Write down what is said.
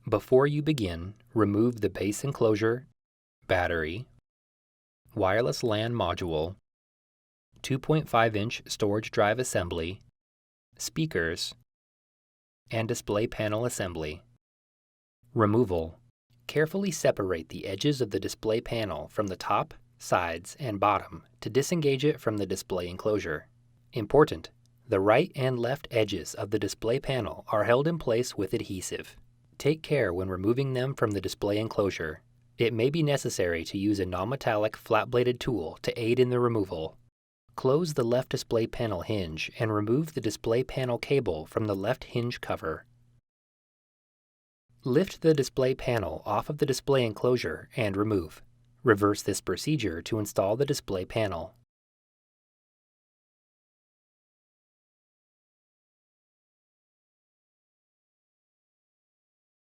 Before you begin, remove the base enclosure, battery, wireless LAN module, 2.5-inch storage drive assembly, speakers, and display panel assembly. Removal. Carefully separate the edges of the display panel from the top, sides, and bottom to disengage it from the display enclosure. Important: the right and left edges of the display panel are held in place with adhesive. Take care when removing them from the display enclosure. It may be necessary to use a non-metallic flat-bladed tool to aid in the removal. Close the left display panel hinge and remove the display panel cable from the left hinge cover. Lift the display panel off of the display enclosure and remove. Reverse this procedure to install the display panel.